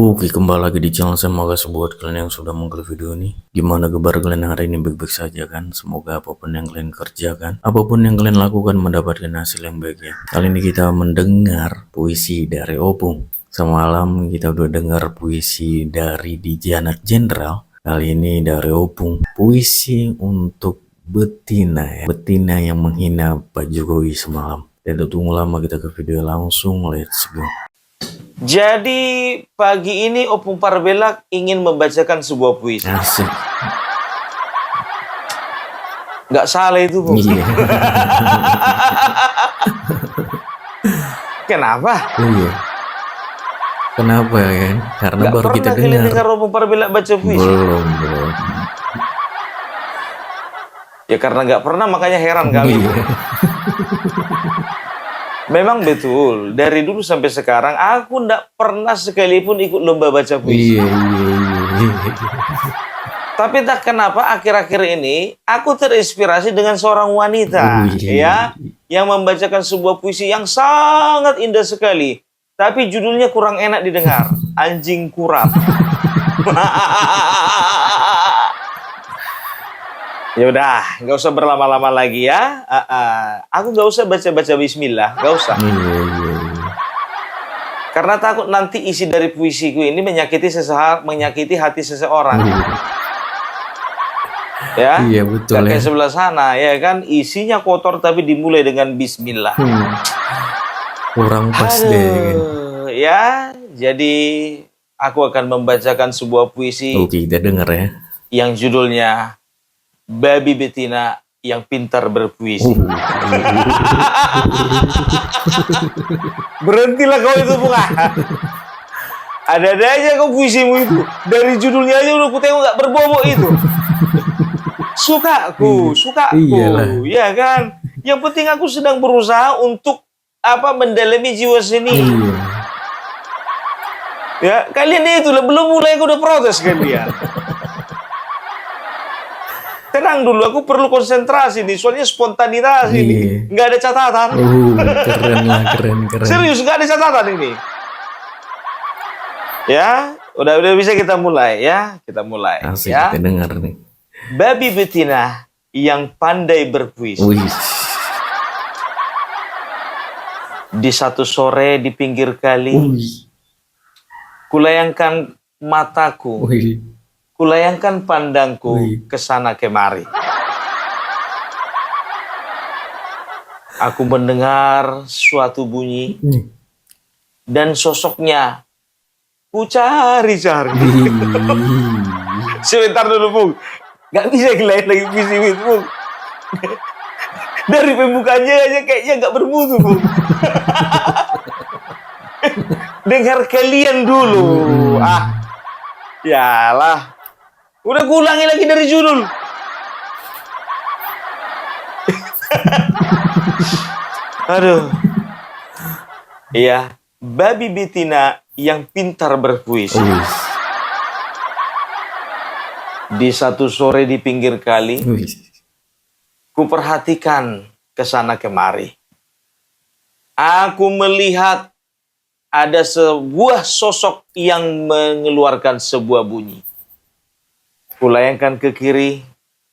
Oke, kembali lagi di channel saya. Makasih buat kalian yang sudah menonton video ini. Gimana kabar kalian hari ini? Baik-baik saja kan? Semoga apapun yang kalian kerjakan, apapun yang kalian lakukan mendapatkan hasil yang baik ya. Kali ini kita mendengar puisi dari Opung. Semalam kita udah dengar puisi dari Dijanat Jenderal. Kali ini dari Opung. Puisi untuk betina ya. Betina yang menghina Pak Jokowi semalam. Dan tunggu lama kita ke video langsung. Let's go. Jadi pagi ini Opung Parbelak ingin membacakan sebuah puisi. Asik. Nggak salah itu, Bung. Iya. Kenapa? Iya. Kenapa kan? Karena Nggak baru kita pernah kalian dengar. dengar Opung Parbelak baca puisi? Belum. Ya karena nggak pernah makanya heran kali. Iya. Memang betul, dari dulu sampai sekarang aku nggak pernah sekalipun ikut lomba baca puisi. Iya. Tapi tak kenapa akhir-akhir ini aku terinspirasi dengan seorang wanita ya yang membacakan sebuah puisi yang sangat indah sekali. Tapi judulnya kurang enak didengar. Anjing kurap. Ya udah, nggak usah berlama-lama lagi ya. Aku nggak usah baca-baca Bismillah, nggak usah. Iya. Karena takut nanti isi dari puisiku ini menyakiti hati seseorang. Ya, Iya betul gak kayak ya. sebelah sana ya kan, isinya kotor tapi dimulai dengan Bismillah. Kurang pas deh. Kan? Ya, jadi aku akan membacakan sebuah puisi Oke, kita dengar ya. yang judulnya Babi Betina yang Pintar Berpuisi. Berhentilah kau itu, Bunga. Ada-ada aja kau puisimu itu. Dari judulnya aja udah ku tengok gak berbobot itu. Sukaku. Iyalah. Ya kan? Yang penting aku sedang berusaha untuk mendalami jiwa seni. Iya. Ya, kalian itu belum mulai aku udah protes kalian. Tenang dulu, aku perlu konsentrasi nih, soalnya spontanitas ini. Nggak ada catatan. Keren lah, keren. Serius, nggak ada catatan ini. Ya, udah bisa kita mulai ya. Kita mulai. Asik, ya. kita dengar nih. Babi betina yang pandai berpuisi. Wih. Di satu sore di pinggir kali, kulayangkan mataku. Kulayangkan pandangku ke sana kemari. Aku mendengar suatu bunyi dan sosoknya ku cari-cari. Sebentar dulu, Bung. Gak bisa ngelain lagi puisi itu, Bung. Dari pembukanya aja kayaknya gak bermutu, Bung. Dengar kalian dulu. Yalah. Udah gue ulangi lagi dari judul. Aduh. Iya, babi betina yang pintar berpuisi. Di satu sore di pinggir kali, ku perhatikan ke sana kemari. Aku melihat ada sebuah sosok yang mengeluarkan sebuah bunyi. Kulayangkan ke kiri,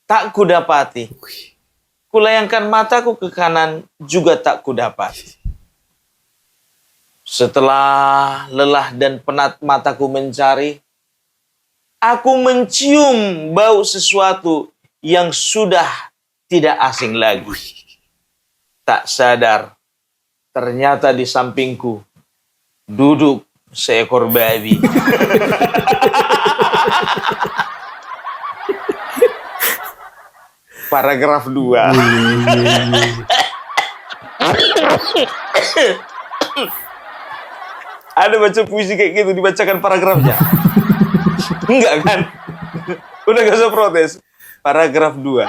tak kudapati. Kulayangkan mataku ke kanan, juga tak kudapati. Setelah lelah dan penat mataku mencari, aku mencium bau sesuatu yang sudah tidak asing lagi. Tak sadar, ternyata di sampingku duduk seekor babi. Paragraf 2. Ada baca puisi kayak gitu dibacakan paragrafnya? Enggak kan? Udah gak usah protes. Paragraf 2.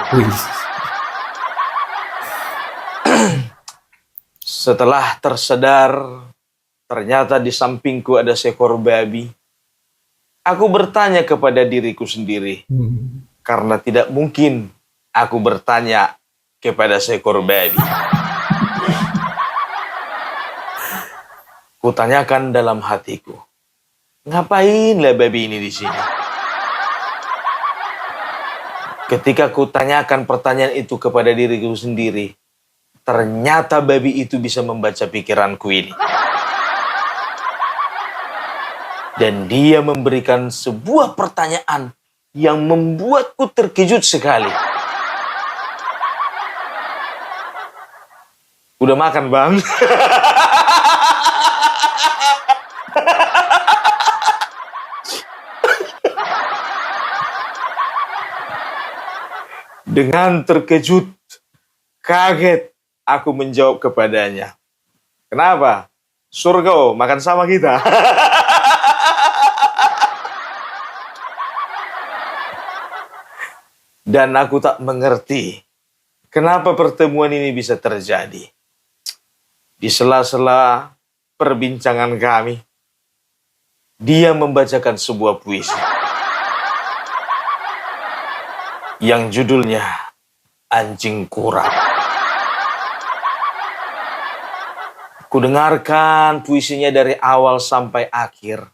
Setelah tersadar, ternyata di sampingku ada seekor babi. Aku bertanya kepada diriku sendiri. Karena tidak mungkin aku bertanya kepada seekor babi. Kutanyakan dalam hatiku, ngapain lah babi ini di sini? Ketika ku tanyakan pertanyaan itu kepada diriku sendiri, ternyata babi itu bisa membaca pikiranku ini. Dan dia memberikan sebuah pertanyaan yang membuatku terkejut sekali. Udah makan, Bang? Dengan terkejut, kaget, aku menjawab kepadanya. Kenapa? Surga, makan sama kita. Dan aku tak mengerti kenapa pertemuan ini bisa terjadi. Di sela-sela perbincangan kami, dia membacakan sebuah puisi yang judulnya Anjing Kurap. Kudengarkan puisinya dari awal sampai akhir.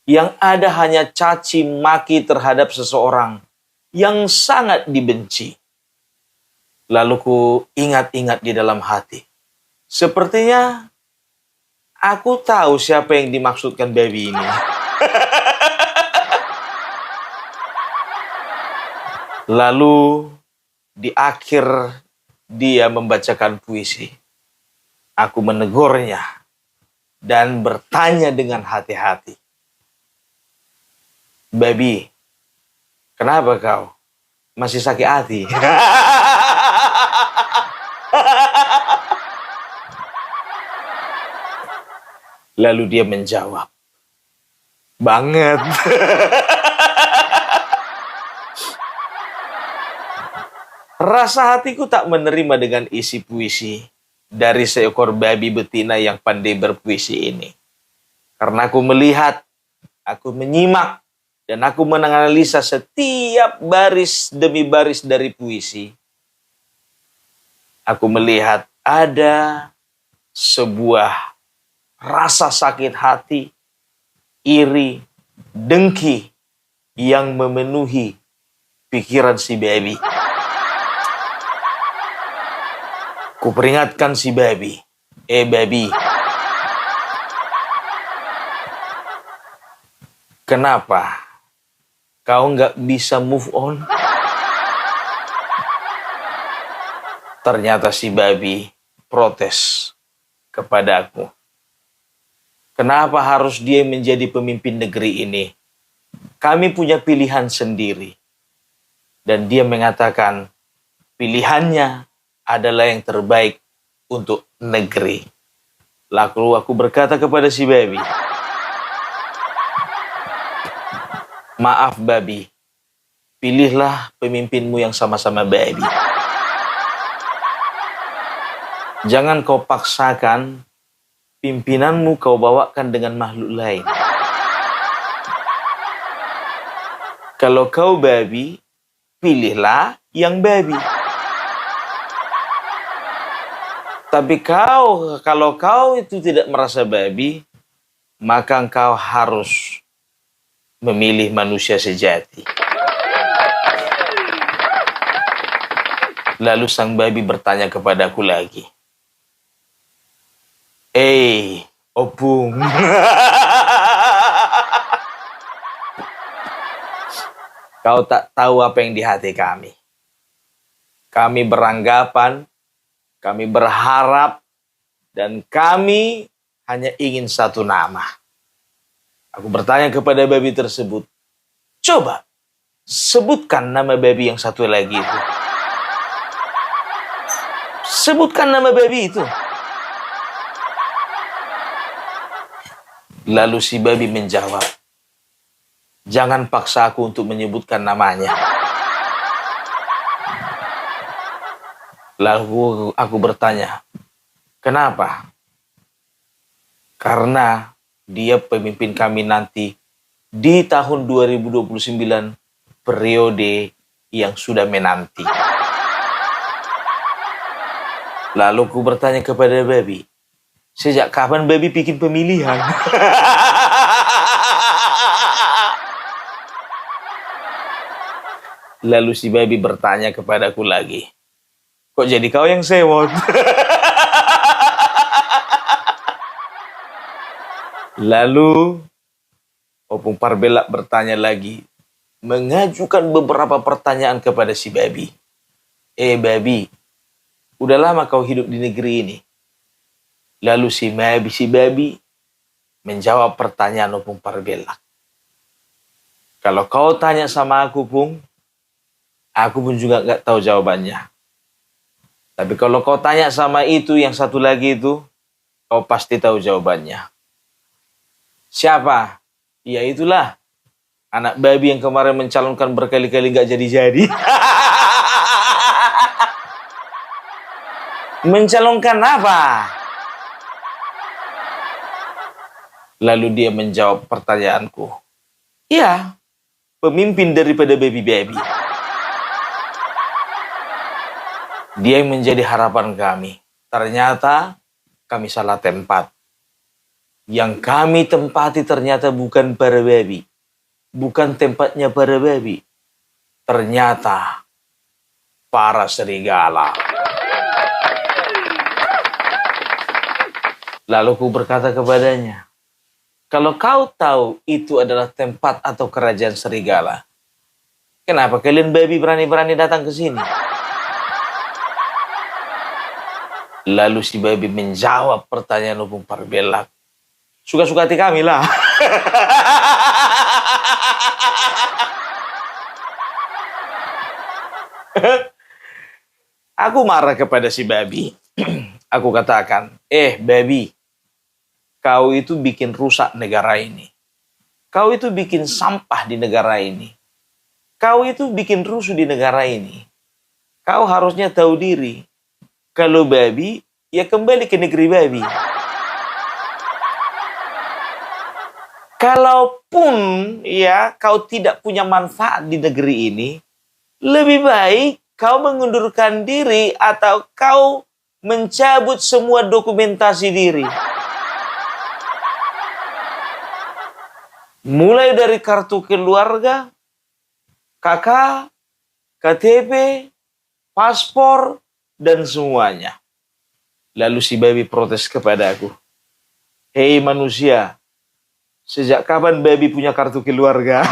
Yang ada hanya caci maki terhadap seseorang yang sangat dibenci. Lalu ku ingat-ingat di dalam hati. Sepertinya aku tahu siapa yang dimaksudkan babi ini. Lalu di akhir dia membacakan puisi. Aku menegurnya dan bertanya dengan hati-hati. Babi, kenapa kau masih sakit hati? Lalu dia menjawab, banget. Rasa hatiku tak menerima dengan isi puisi dari seekor babi betina yang pandai berpuisi ini. Karena aku melihat, aku menyimak, dan aku menganalisa setiap baris demi baris dari puisi. Aku melihat ada sebuah rasa sakit hati, iri, dengki yang memenuhi pikiran si babi. Kuperingatkan si babi, babi, kenapa kau nggak bisa move on? Ternyata si babi protes kepadaku. Kenapa harus dia menjadi pemimpin negeri ini? Kami punya pilihan sendiri. Dan dia mengatakan pilihannya adalah yang terbaik untuk negeri. Lalu aku berkata kepada si babi, maaf babi, pilihlah pemimpinmu yang sama-sama babi. Jangan kau paksakan pimpinanmu kau bawakan dengan makhluk lain. Kalau kau babi, pilihlah yang babi. Tapi kalau kau itu tidak merasa babi, maka engkau harus memilih manusia sejati. Lalu sang babi bertanya kepadaku lagi, opung, kau tak tahu apa yang di hati kami. Kami beranggapan, kami berharap, dan kami hanya ingin satu nama. Aku bertanya kepada babi tersebut, coba sebutkan nama babi yang satu lagi itu. Sebutkan nama babi itu. Lalu si babi menjawab, jangan paksa aku untuk menyebutkan namanya. Lalu aku bertanya, kenapa? Karena dia pemimpin kami nanti di tahun 2029, periode yang sudah menanti. Lalu aku bertanya kepada babi, sejak kapan babi bikin pemilihan? Lalu si baby bertanya kepadaku lagi, kok jadi kau yang sewot? Lalu Opung Parbelak bertanya lagi, mengajukan beberapa pertanyaan kepada si baby. Baby, udah lama kau hidup di negeri ini? Lalu si baby menjawab pertanyaan Opung Parbelak. Kalau kau tanya sama aku pun juga nggak tahu jawabannya. Tapi kalau kau tanya sama itu yang satu lagi itu, kau pasti tahu jawabannya. Siapa? Ya itulah anak babi yang kemarin mencalonkan berkali-kali nggak jadi-jadi. Mencalonkan apa? Lalu dia menjawab pertanyaanku. Iya, pemimpin daripada baby-baby. Dia yang menjadi harapan kami. Ternyata kami salah tempat. Yang kami tempati ternyata bukan para baby. Bukan tempatnya para baby. Ternyata para serigala. Lalu ku berkata kepadanya, kalau kau tahu itu adalah tempat atau kerajaan serigala, kenapa kalian baby berani-berani datang ke sini? Lalu si baby menjawab pertanyaan Opung Parbelak. Suka-suka hati kami lah. Aku marah kepada si baby. Aku katakan, baby, kau itu bikin rusak negara ini. Kau itu bikin sampah di negara ini. Kau itu bikin rusuh di negara ini. Kau harusnya tahu diri. Kalau babi, ya kembali ke negeri babi. Kalaupun ya kau tidak punya manfaat di negeri ini, lebih baik kau mengundurkan diri atau kau mencabut semua dokumentasi diri. Mulai dari kartu keluarga, KK, KTP, paspor, dan semuanya. Lalu si baby protes kepada aku. Hei manusia, sejak kapan baby punya kartu keluarga?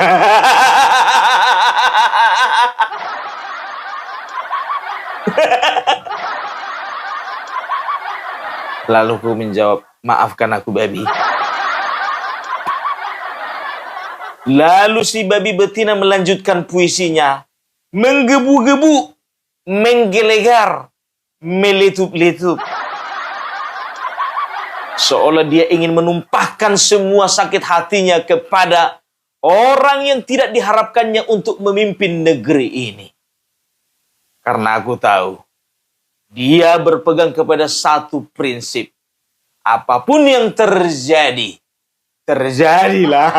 Lalu aku menjawab, maafkan aku baby. Lalu si babi betina melanjutkan puisinya. Menggebu-gebu, menggelegar, meletup-letup. Seolah dia ingin menumpahkan semua sakit hatinya kepada orang yang tidak diharapkannya untuk memimpin negeri ini. Karena aku tahu, dia berpegang kepada satu prinsip. Apapun yang terjadi, terjadilah.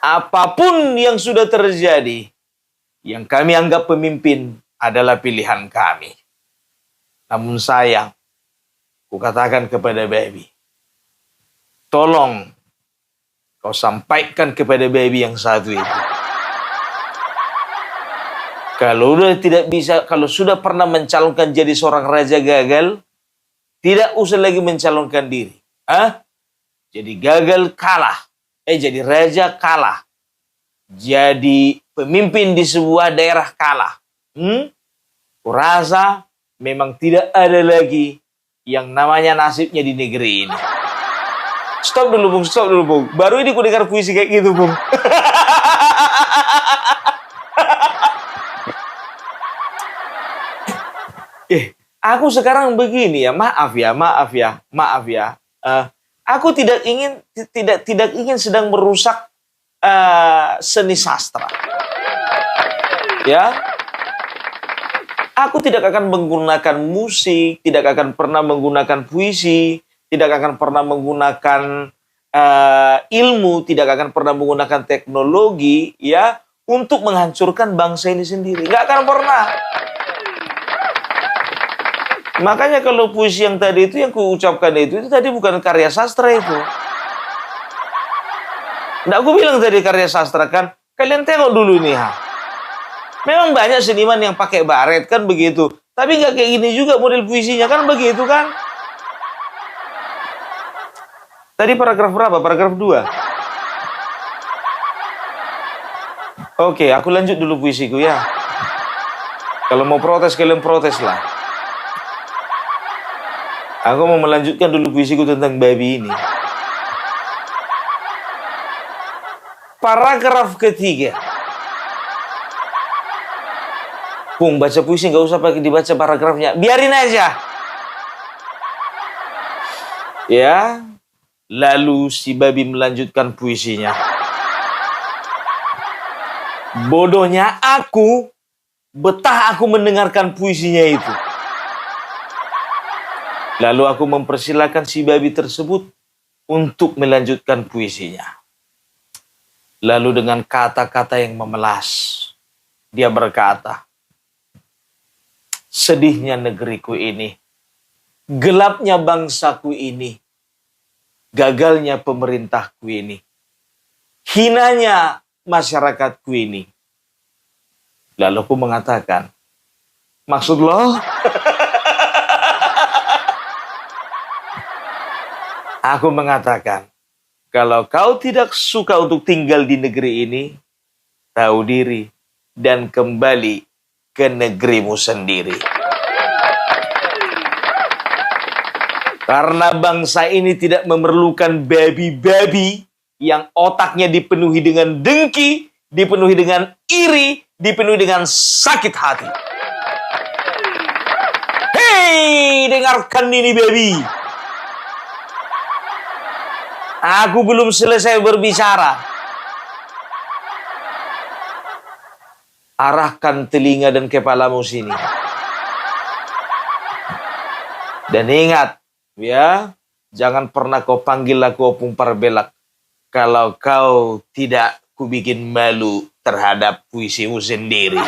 Apapun yang sudah terjadi, yang kami anggap pemimpin adalah pilihan kami. Namun sayang, kukatakan kepada baby, tolong kau sampaikan kepada baby yang satu itu. Kalau sudah pernah mencalonkan jadi seorang raja gagal, tidak usah lagi mencalonkan diri. Jadi gagal kalah. Jadi raja kalah. Jadi pemimpin di sebuah daerah kalah. Kurasa memang tidak ada lagi yang namanya nasibnya di negeri ini. Stop dulu, Bung. Baru ini ku dengar puisi kayak gitu, Bung. Aku sekarang begini ya, maaf ya. Aku tidak ingin sedang merusak seni sastra. Ya. Aku tidak akan menggunakan musik, tidak akan pernah menggunakan puisi, tidak akan pernah menggunakan ilmu, tidak akan pernah menggunakan teknologi ya untuk menghancurkan bangsa ini sendiri. Nggak akan pernah. Makanya kalau puisi yang tadi itu, yang kuucapkan itu tadi bukan karya sastra itu. Nggak, aku bilang tadi karya sastra kan, kalian tengok dulu nih, ha. Memang banyak seniman yang pakai baret kan begitu. Tapi nggak kayak gini juga model puisinya kan begitu kan. Tadi paragraf berapa? Paragraf 2. Oke, aku lanjut dulu puisiku ya. Kalau mau protes, kalian protes lah. Aku mau melanjutkan dulu puisiku tentang babi ini. Paragraf ketiga. Pung, baca puisi nggak usah pakai dibaca paragrafnya. Biarin aja. Ya. Lalu si babi melanjutkan puisinya. Bodohnya aku, betah aku mendengarkan puisinya itu. Lalu aku mempersilahkan si babi tersebut untuk melanjutkan puisinya. Lalu dengan kata-kata yang memelas, dia berkata, sedihnya negeriku ini, gelapnya bangsaku ini, gagalnya pemerintahku ini, hinanya masyarakatku ini. Lalu aku mengatakan, maksud lo? Aku mengatakan, kalau kau tidak suka untuk tinggal di negeri ini, tahu diri dan kembali ke negerimu sendiri. Karena bangsa ini tidak memerlukan babi-babi yang otaknya dipenuhi dengan dengki, dipenuhi dengan iri, dipenuhi dengan sakit hati. Hei, dengarkan ini babi. Aku belum selesai berbicara. Arahkan telinga dan kepalamu sini. Dan ingat, ya, jangan pernah kau panggil aku Opung Parbelak kalau kau tidak kubikin malu terhadap puisimu sendiri.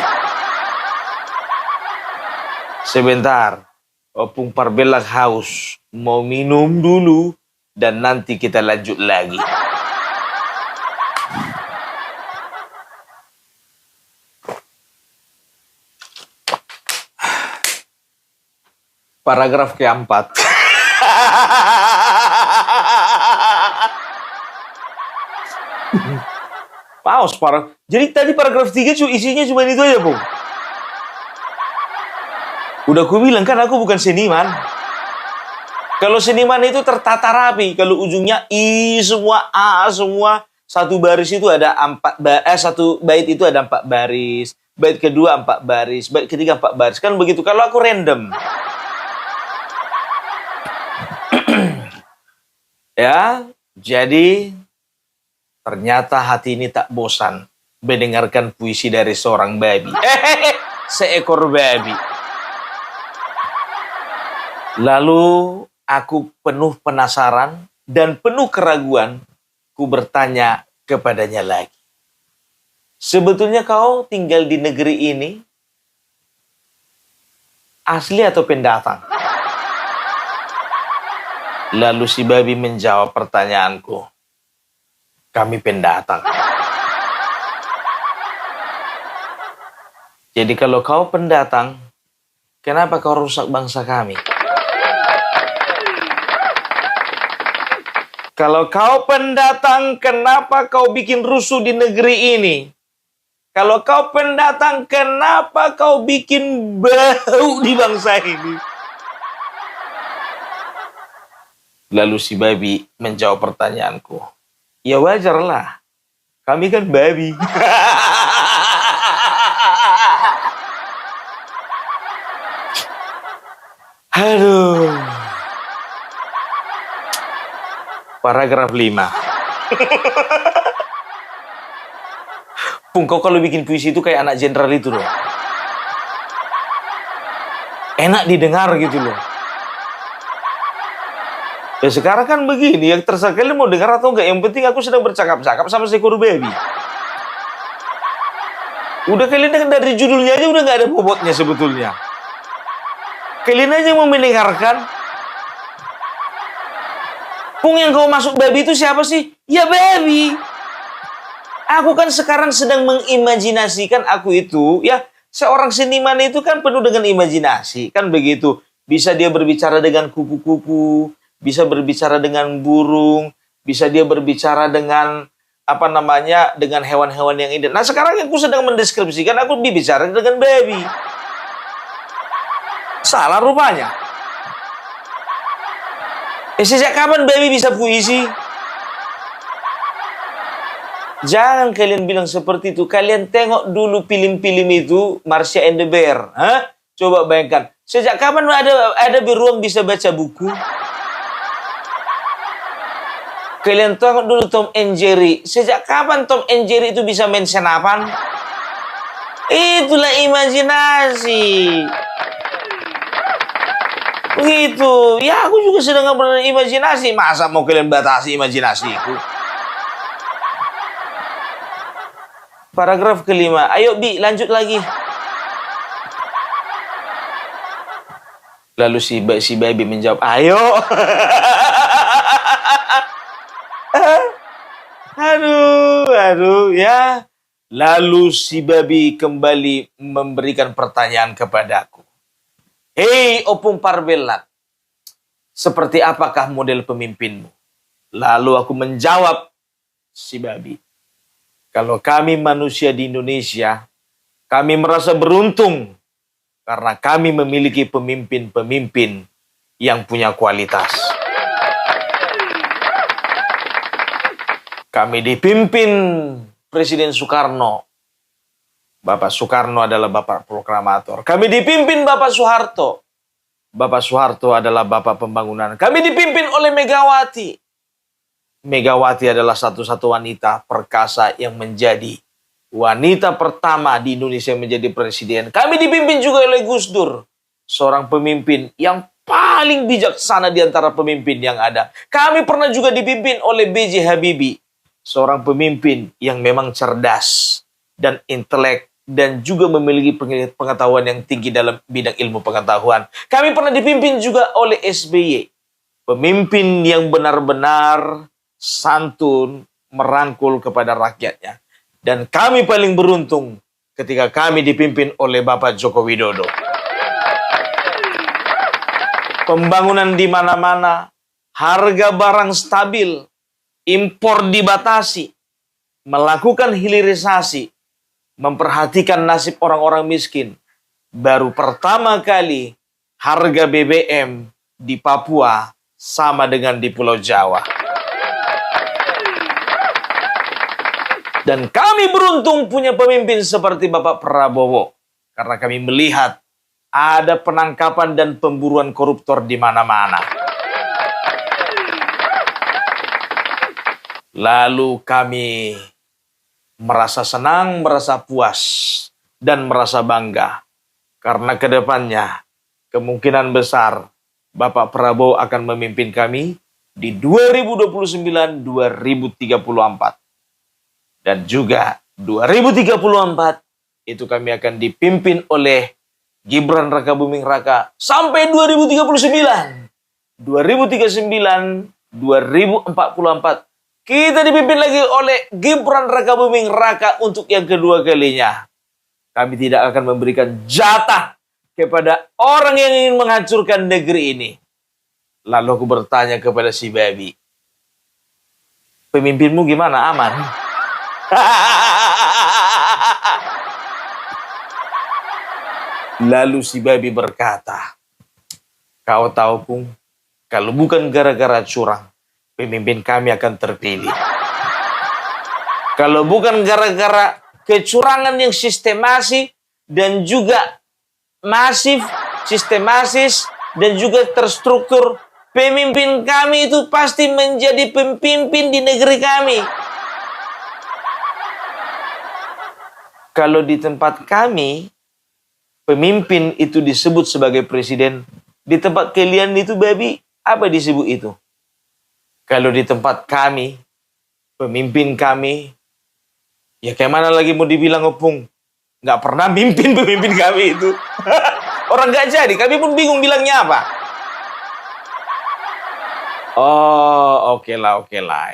Sebentar, Opung Parbelak haus, mau minum dulu. Dan nanti kita lanjut lagi. Paragraf keempat. Paus, jadi tadi paragraf 3 isinya cuma itu aja, Bung. Udah aku bilang kan aku bukan seniman. Kalau seniman itu tertata rapi, kalau ujungnya I semua, A semua, satu baris itu ada satu bait itu ada 4 baris, bait kedua 4 baris, bait ketiga 4 baris, kan begitu. Kalau aku random, ya, jadi ternyata hati ini tak bosan mendengarkan puisi dari seorang babi, seekor babi. Lalu aku penuh penasaran dan penuh keraguan, ku bertanya kepadanya lagi. Sebetulnya kau tinggal di negeri ini asli atau pendatang? Lalu si babi menjawab pertanyaanku. Kami pendatang. Jadi kalau kau pendatang, kenapa kau rusak bangsa kami? Kalau kau pendatang, kenapa kau bikin rusuh di negeri ini? Kalau kau pendatang, kenapa kau bikin bau di bangsa ini? Lalu si babi menjawab pertanyaanku. Ya wajarlah, kami kan babi. Aduh. Paragraf 5. Pung, kau kalau bikin puisi itu kayak anak jenderal itu loh. Enak didengar gitu loh. Ya sekarang kan begini, yang terserah kalian mau dengar atau enggak. Yang penting aku sedang bercakap-cakap sama seekor babi. Udah kalian dengar dari judulnya aja udah nggak ada bobotnya sebetulnya. Kalian aja yang mau mendengarkan. Pung, yang kau masuk babi itu siapa sih? Ya babi. Aku kan sekarang sedang mengimajinasikan aku itu, ya, seorang seniman itu kan penuh dengan imajinasi, kan begitu. Bisa dia berbicara dengan kupu-kupu, bisa berbicara dengan burung, bisa dia berbicara dengan apa namanya, dengan hewan-hewan yang indah. Nah, sekarang aku sedang mendeskripsikan, aku berbicara dengan baby. Salah rupanya. Sejak kapan baby bisa puisi? Jangan kalian bilang seperti itu. Kalian tengok dulu film-film itu, Marcia and the Bear. Hah? Coba bayangkan. Sejak kapan ada beruang bisa baca buku? Kalian tengok dulu Tom and Jerry. Sejak kapan Tom and Jerry itu bisa main senapan? Itulah imajinasi. Begitu. Ya, aku juga sedang berimajinasi. Masa mau kalian batasi imajinasiku? Paragraf kelima. Ayo Bi, lanjut lagi. Lalu si baby menjawab, ayo. Aduh, ya. Lalu si baby kembali memberikan pertanyaan kepadaku. Hei Opung Parbelat, seperti apakah model pemimpinmu? Lalu aku menjawab si baby. Kalau kami manusia di Indonesia, kami merasa beruntung karena kami memiliki pemimpin-pemimpin yang punya kualitas. Kami dipimpin Presiden Soekarno. Bapak Soekarno adalah Bapak proklamator. Kami dipimpin Bapak Soeharto. Bapak Soeharto adalah Bapak pembangunan. Kami dipimpin oleh Megawati. Megawati adalah satu-satu wanita perkasa yang menjadi wanita pertama di Indonesia yang menjadi presiden. Kami dipimpin juga oleh Gus Dur, seorang pemimpin yang paling bijaksana di antara pemimpin yang ada. Kami pernah juga dipimpin oleh B.J. Habibie, seorang pemimpin yang memang cerdas dan intelek dan juga memiliki pengetahuan yang tinggi dalam bidang ilmu pengetahuan. Kami pernah dipimpin juga oleh SBY, pemimpin yang benar-benar santun, merangkul kepada rakyatnya. Dan kami paling beruntung ketika kami dipimpin oleh Bapak Joko Widodo. Pembangunan di mana-mana, harga barang stabil, impor dibatasi, melakukan hilirisasi, memperhatikan nasib orang-orang miskin. Baru pertama kali harga BBM di Papua sama dengan di Pulau Jawa. Dan kami beruntung punya pemimpin seperti Bapak Prabowo. Karena kami melihat ada penangkapan dan pemburuan koruptor di mana-mana. Lalu kami merasa senang, merasa puas, dan merasa bangga. Karena ke depannya kemungkinan besar Bapak Prabowo akan memimpin kami di 2029-2034. Dan juga 2034 itu kami akan dipimpin oleh Gibran Rakabuming Raka sampai 2039. 2039, 2044 kita dipimpin lagi oleh Gibran Rakabuming Raka untuk yang kedua kalinya. Kami tidak akan memberikan jatah kepada orang yang ingin menghancurkan negeri ini. Lalu aku bertanya kepada si baby, pemimpinmu gimana, aman? Lalu si baby berkata, kau tahu Pung, kalau bukan gara-gara curang, pemimpin kami akan terpilih. Kalau bukan gara-gara kecurangan yang sistematis dan juga masif, sistematis dan juga terstruktur, pemimpin kami itu pasti menjadi pemimpin di negeri kami. Kalau di tempat kami, pemimpin itu disebut sebagai presiden. Di tempat kalian itu, baby, apa disebut itu? Kalau di tempat kami, pemimpin kami, ya kayak mana lagi mau dibilang Opung? Nggak pernah mimpin pemimpin kami itu. Orang nggak jadi, kami pun bingung bilangnya apa. Oh, oke lah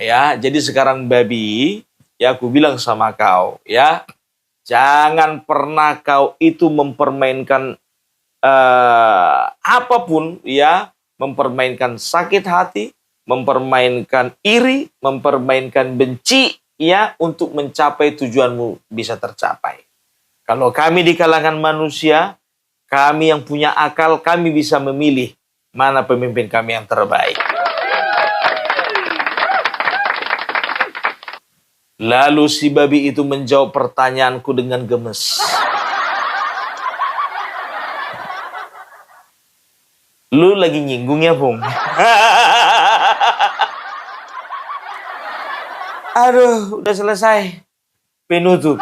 ya. Jadi sekarang baby, ya aku bilang sama kau, ya, jangan pernah kau itu mempermainkan apapun, ya, mempermainkan sakit hati, mempermainkan iri, mempermainkan benci, ya, untuk mencapai tujuanmu bisa tercapai. Kalau kami di kalangan manusia, kami yang punya akal, kami bisa memilih mana pemimpin kami yang terbaik. Lalu si babi itu menjawab pertanyaanku dengan gemes. Lu lagi nyinggung ya, Bung? Aduh, udah selesai. Penutup.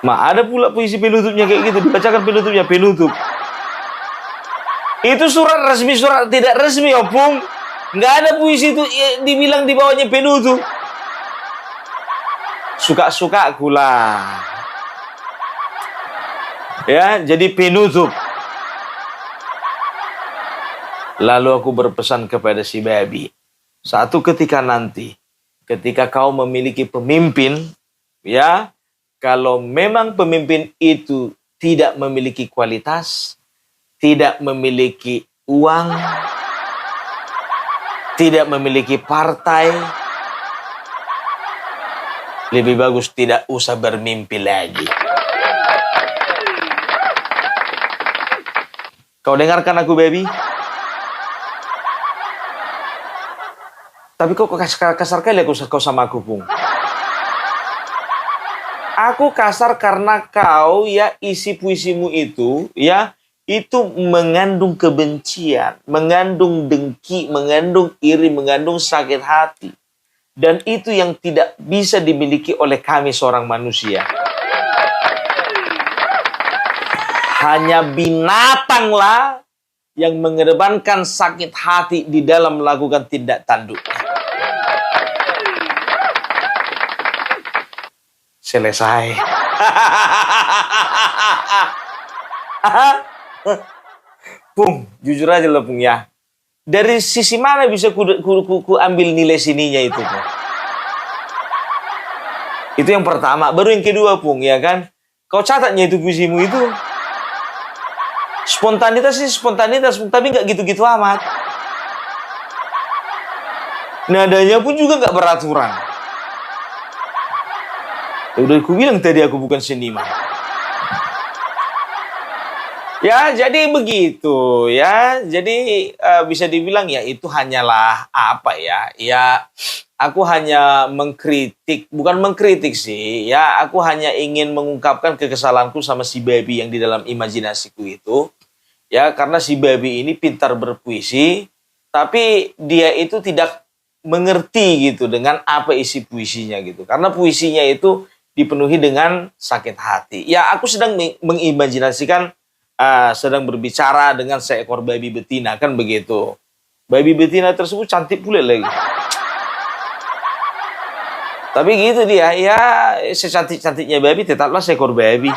Ada pula puisi penutupnya kayak gitu. Dibacakan penutupnya, penutup. Itu surat resmi, surat tidak resmi, Bung. Nggak ada puisi itu dibilang di bawahnya penutup. Suka-suka aku lah. Ya, jadi penutup. Lalu aku berpesan kepada si babi. Satu ketika nanti, ketika kau memiliki pemimpin, ya, kalau memang pemimpin itu tidak memiliki kualitas, tidak memiliki uang, tidak memiliki partai, lebih bagus tidak usah bermimpi lagi. Kau dengarkan aku, baby? Tapi kok kasar kali kau sama aku, Bung? Aku kasar karena kau, ya, isi puisimu itu, ya, itu mengandung kebencian, mengandung dengki, mengandung iri, mengandung sakit hati. Dan itu yang tidak bisa dimiliki oleh kami seorang manusia. Hanya binatanglah yang mengedepankan sakit hati di dalam melakukan tindak tanduk. Selesai. Pung, jujur aja lah, Pung, ya. Dari sisi mana bisa ku ambil nilai sininya itu, Pung? Itu yang pertama. Baru yang kedua, Pung, ya kan? Kau catatnya itu puisimu itu. Spontanitas sih spontanitas, tapi nggak gitu-gitu amat. Nadanya pun juga nggak beraturan. Udah aku bilang tadi aku bukan seniman. Ya, jadi begitu, ya. Jadi bisa dibilang ya itu hanyalah apa ya? Ya, aku hanya mengkritik, bukan mengkritik sih. Ya, aku hanya ingin mengungkapkan kekesalanku sama si baby yang di dalam imajinasiku itu. Ya, karena si baby ini pintar berpuisi, tapi dia itu tidak mengerti gitu dengan apa isi puisinya gitu. Karena puisinya itu dipenuhi dengan sakit hati. Ya, aku sedang mengimajinasikan sedang berbicara dengan seekor babi betina, kan begitu. Babi betina tersebut cantik pula lagi. Tapi gitu dia, ya secantik-cantiknya babi tetaplah seekor babi.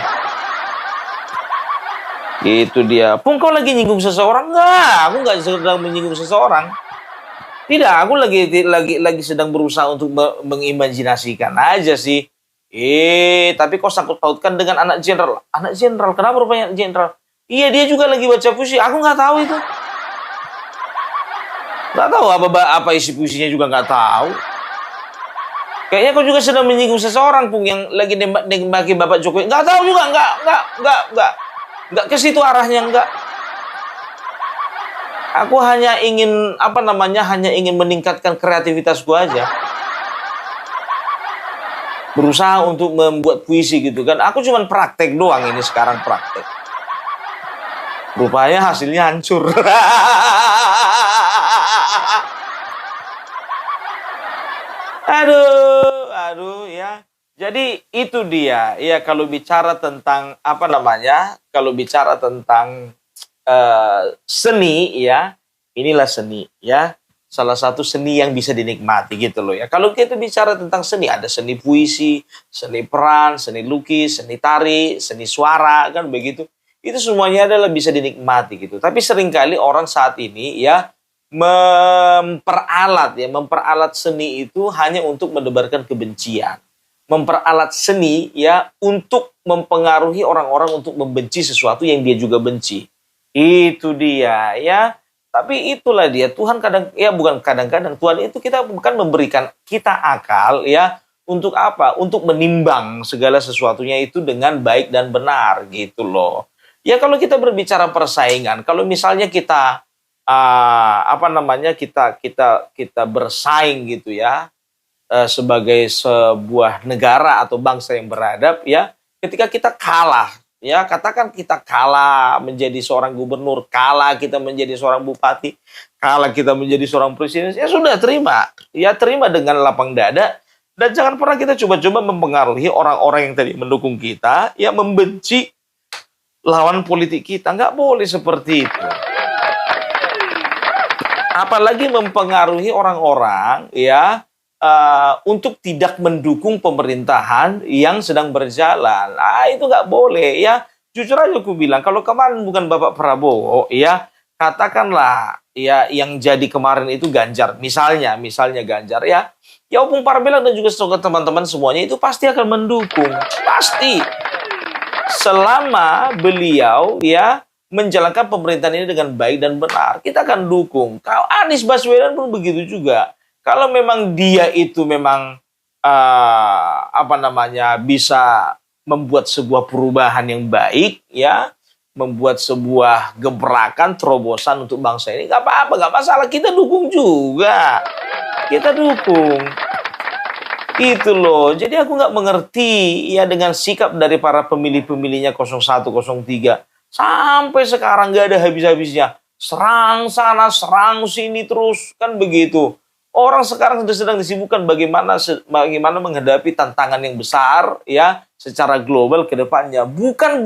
Itu dia. Pung, kau lagi nyinggung seseorang? Enggak, aku nggak sedang menyinggung seseorang. Tidak, aku lagi sedang berusaha untuk mengimajinasikan aja sih. Tapi kok sangkut pautkan dengan anak jenderal? Anak jenderal, kenapa rupanya jenderal? Iya, dia juga lagi baca puisi. Aku nggak tahu itu. Nggak tahu apa isi puisinya juga nggak tahu. Kayaknya kau juga sedang menyinggung seseorang, Pung, yang lagi nembaki Bapak Jokowi. Nggak tahu juga, nggak ke situ arahnya, nggak. Aku hanya ingin hanya ingin meningkatkan kreativitasku aja. Berusaha untuk membuat puisi gitu kan. Aku cuma praktek doang ini sekarang praktek. Rupanya hasilnya hancur. Aduh ya. Jadi itu dia. Ya, kalau bicara tentang kalau bicara tentang seni, ya, inilah seni, ya. Salah satu seni yang bisa dinikmati gitu loh ya. Kalau kita bicara tentang seni, ada seni puisi, seni peran, seni lukis, seni tari, seni suara, kan begitu. Itu semuanya adalah bisa dinikmati gitu. Tapi seringkali orang saat ini ya memperalat seni itu hanya untuk menebarkan kebencian. Memperalat seni ya untuk mempengaruhi orang-orang untuk membenci sesuatu yang dia juga benci. Itu dia ya. Tapi itulah dia, Tuhan kadang, ya bukan kadang-kadang, Tuhan itu kita bukan memberikan kita akal ya, untuk apa? Untuk menimbang segala sesuatunya itu dengan baik dan benar gitu loh. Ya kalau kita berbicara persaingan, kalau misalnya kita kita bersaing gitu ya, sebagai sebuah negara atau bangsa yang beradab ya, ketika kita kalah ya, katakan kita kalah menjadi seorang gubernur, kalah kita menjadi seorang bupati, kalah kita menjadi seorang presiden, ya sudah terima. Ya terima dengan lapang dada, dan jangan pernah kita coba-coba mempengaruhi orang-orang yang tadi mendukung kita, ya membenci lawan politik kita. Nggak boleh seperti itu. Apalagi mempengaruhi orang-orang ya, untuk tidak mendukung pemerintahan yang sedang berjalan. Itu nggak boleh ya. Jujur aja aku bilang, kalau kemarin bukan Bapak Prabowo ya, katakanlah ya yang jadi kemarin itu Ganjar, misalnya Ganjar ya, ya Opung Parbela dan juga teman-teman semuanya itu pasti akan mendukung, pasti, selama beliau ya menjalankan pemerintahan ini dengan baik dan benar, kita akan dukung. Kalau Anies Baswedan pun begitu juga. Kalau memang dia itu memang bisa membuat sebuah perubahan yang baik ya, membuat sebuah gebrakan terobosan untuk bangsa ini, nggak apa-apa, nggak masalah, kita dukung juga, kita dukung. Itu loh. Jadi aku nggak mengerti ya dengan sikap dari para pemilih-pemilihnya 01, 03. Sampai sekarang nggak ada habis-habisnya. Serang sana, serang sini terus, kan begitu. Orang sekarang sedang disibukkan bagaimana menghadapi tantangan yang besar ya secara global ke depannya. Bukan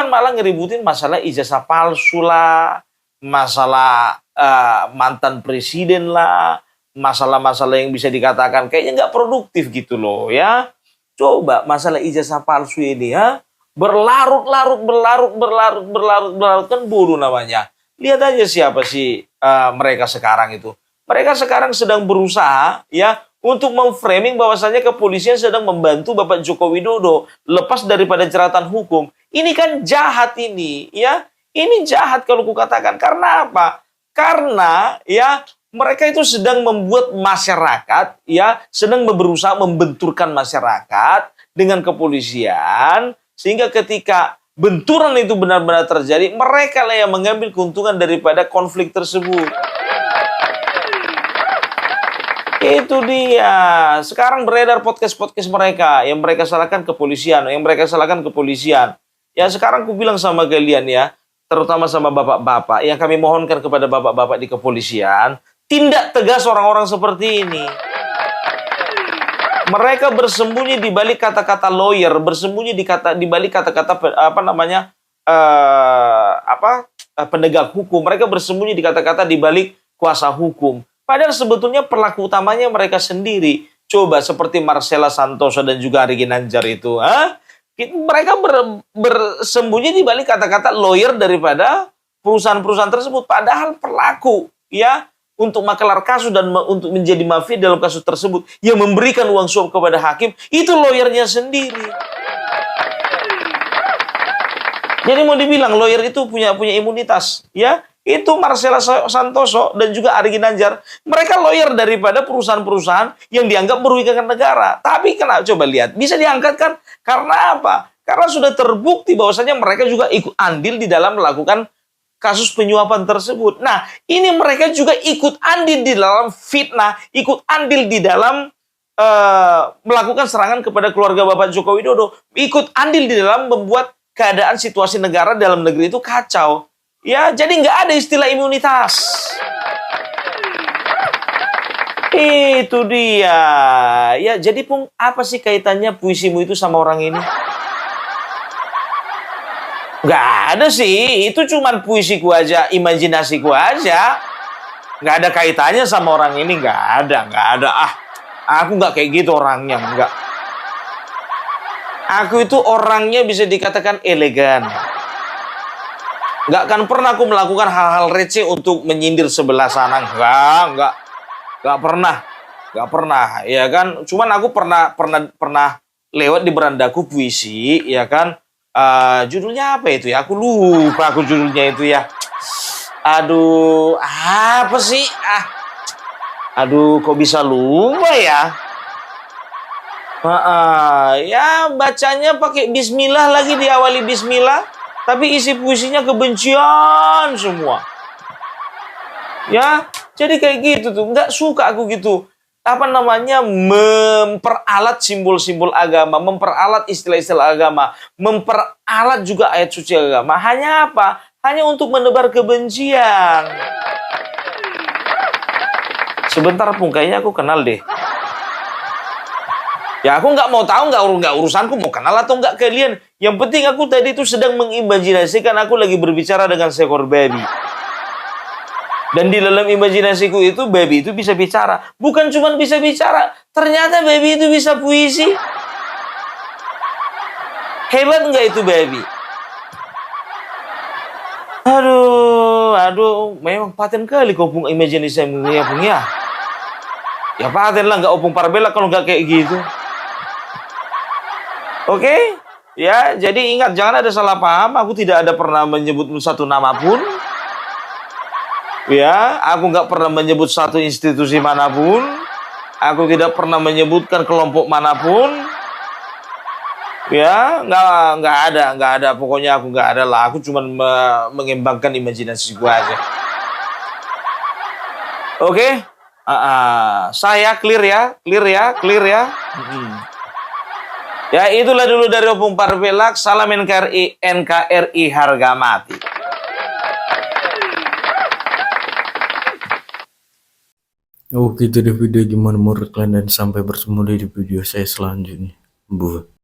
malah ngeributin masalah ijazah palsu lah, masalah mantan presiden lah, masalah-masalah yang bisa dikatakan kayaknya nggak produktif gitu loh ya. Coba masalah ijazah palsu ini ya, berlarut-larut kan bodoh namanya. Lihat aja siapa sih mereka sekarang itu. Mereka sekarang sedang berusaha ya untuk memframing bahwasanya kepolisian sedang membantu Bapak Joko Widodo lepas daripada jeratan hukum. Ini kan jahat ini ya. Ini jahat kalau kukatakan. Karena apa? Karena ya mereka itu sedang membuat masyarakat ya, sedang berusaha membenturkan masyarakat dengan kepolisian, sehingga ketika benturan itu benar-benar terjadi, mereka lah yang mengambil keuntungan daripada konflik tersebut. Itu dia. Sekarang beredar podcast-podcast mereka yang mereka salahkan kepolisian, Ya sekarang aku bilang sama kalian ya, terutama sama bapak-bapak, yang kami mohonkan kepada bapak-bapak di kepolisian, tindak tegas orang-orang seperti ini. Mereka bersembunyi di balik kata-kata lawyer, bersembunyi di balik kata-kata penegak hukum. Mereka bersembunyi di kata-kata di balik kuasa hukum. Padahal sebetulnya pelaku utamanya mereka sendiri. Coba seperti Marcella Santoso dan juga Ari Ginanjar itu. Mereka bersembunyi di balik kata-kata lawyer daripada perusahaan-perusahaan tersebut. Padahal pelaku ya untuk makelar kasus dan untuk menjadi mafia dalam kasus tersebut yang memberikan uang suap kepada hakim, itu lawyernya sendiri. Jadi mau dibilang lawyer itu punya imunitas ya. Itu Marcella Santoso dan juga Ari Ginanjar. Mereka lawyer daripada perusahaan-perusahaan yang dianggap merugikan negara. Tapi kenapa? Coba lihat. Bisa diangkat kan? Karena apa? Karena sudah terbukti bahwasanya mereka juga ikut andil di dalam melakukan kasus penyuapan tersebut. Nah, ini mereka juga ikut andil di dalam fitnah, ikut andil di dalam melakukan serangan kepada keluarga Bapak Joko Widodo, ikut andil di dalam membuat keadaan situasi negara dalam negeri itu kacau. Ya, jadi nggak ada istilah imunitas. Itu dia. Ya, jadi Pung, apa sih kaitannya puisimu itu sama orang ini? Nggak ada sih. Itu cuman puisiku aja, imajinasiku aja. Nggak ada kaitannya sama orang ini. Nggak ada. Aku nggak kayak gitu orangnya. Nggak. Aku itu orangnya bisa dikatakan elegan. Nggak akan pernah aku melakukan hal-hal receh untuk menyindir sebelah sana. Nggak pernah. Nggak pernah, ya kan? Cuman aku pernah lewat di berandaku puisi, ya kan? Judulnya apa itu ya? Aku lupa aku judulnya itu ya. Aduh, apa sih? Aduh, kok bisa lupa ya? Ya bacanya pakai Bismillah lagi, diawali Bismillah, tapi isi puisinya kebencian semua. Ya, jadi kayak gitu tuh, nggak suka aku gitu. Apa namanya, memperalat simbol-simbol agama, memperalat istilah-istilah agama, memperalat juga ayat suci agama. Hanya apa? Hanya untuk menebar kebencian. Sebentar pun kayaknya aku kenal deh. Ya aku nggak mau tahu, nggak urusanku mau kenal atau nggak kalian. Yang penting aku tadi itu sedang mengimajinasikan aku lagi berbicara dengan seekor babi. Dan di dalam imajinasiku itu babi itu bisa bicara. Bukan cuma bisa bicara, ternyata babi itu bisa puisi. Hebat nggak itu babi? Aduh, memang paten kali kau pung imajinasimu ya pung ya. Ya paten lah, nggak opung parbela kalau nggak kayak gitu. Oke? Ya, jadi ingat jangan ada salah paham. Aku tidak ada pernah menyebut satu nama pun. Ya, aku nggak pernah menyebut satu institusi manapun. Aku tidak pernah menyebutkan kelompok manapun. Ya, nggak ada. Pokoknya aku nggak ada lah. Aku cuma mengembangkan imajinasi gua aja. Oke? Saya clear ya. Ya, itulah dulu dari Opung Parvelak. Salam NKRI harga mati. Oh gitu deh video, gimana menurut kalian, dan sampai bertemu di video saya selanjutnya. Buat